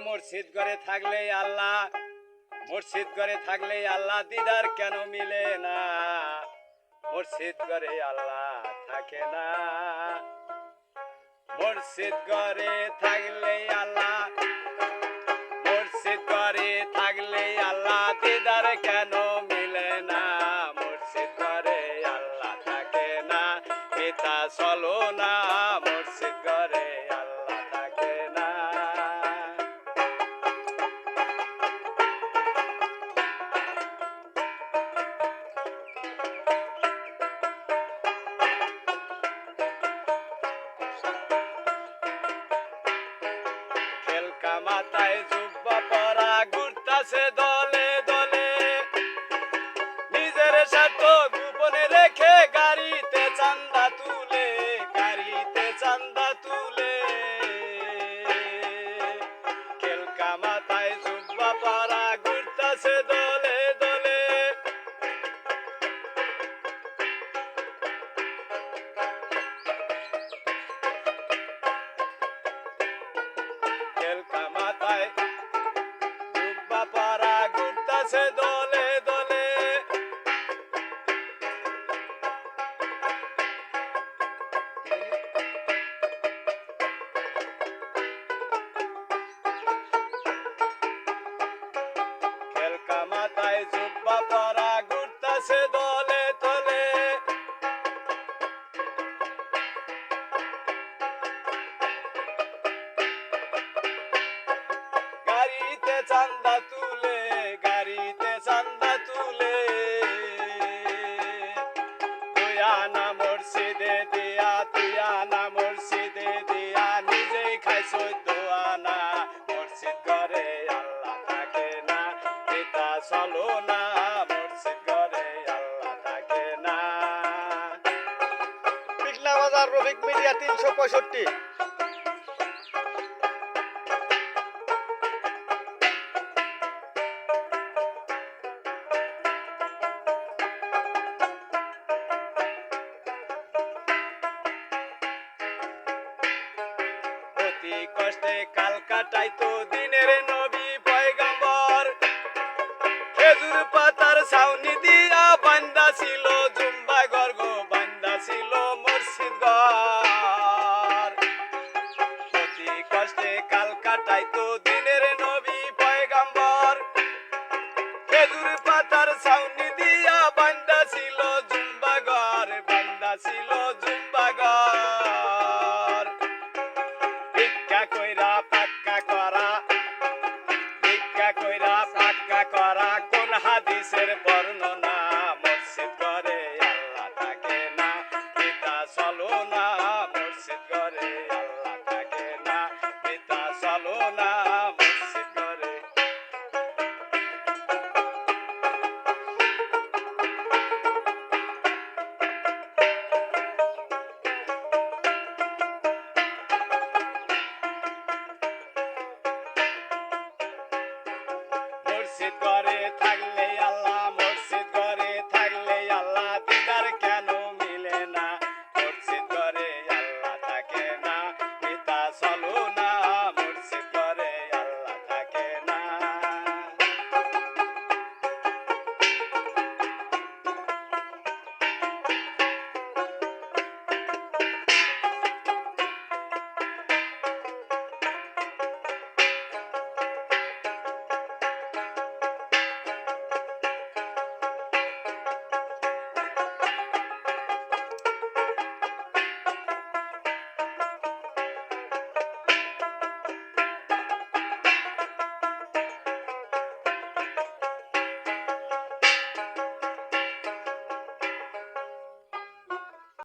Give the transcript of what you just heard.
মুর্শিদ ঘরে থাকলে আল্লাহ, মুর্শিদ ঘরে থাকলে আল্লাহ দিদার কেন মিলে না? মুর্শিদ ঘরে আল্লাহ থাকে না। মুর্শিদ ঘরে থাকলে আল্লাহ, মুর্শিদ ঘরে থাকলে আল্লাহ দিদার কেন মিলে না? মুর্শিদ ঘরে আল্লাহ থাকে না, পিতা চলো না। মুর্শিদ ঘরে আল্লাহ থাকে না। মাথায় জুব্বা পরা ঘুরতাছে দলে দলে, নিজের স্বার্থ গোপনে রেখে গাড়িতে চান্দা তুলে, গাড়িতে চান্দা তুলে। খেলকা মাথায় জুব্বা পরা ঘুরতাছে দলে দলে, খেলকা মাথায় জুব্বা পরা ঘুরতাছে দলে দলে। খেলকা মাথায় জুব্বা পরা ঘুরতাছে দলে দলে। গাড়িতে চান্দা তুলে, গাড়িতে চান্দা তুলে। দুই আনা মুর্শিদে দিয়া, দুই আনা মুর্শিদে দিয়া, নিজেই খাই 14 আনা। মুর্শিদ ঘরে আল্লাহ থাকে না, পিতা চলো না। মুর্শিদ ঘরে আল্লাহ থাকে না। পিকলা বাজার, রফিক মিডিয়া 365। অতি কষ্টে কাল কাটাইতো দিনের নবী পয়গম্বর, খেজুর পাতার ছাউনি দিয়া বান্দা ছিল জুম্বা গর্গ, বান্দা ছিল মুর্শিদ ঘর। অতি কষ্টে কাল কাটাইতো দিনের নবী পয়গম্বর, খেজুর পাতার ছাউনি দিয়া বান্দা ছিল জুম্বা ঘর, বান্দা ছিল জুম্বা ঘর।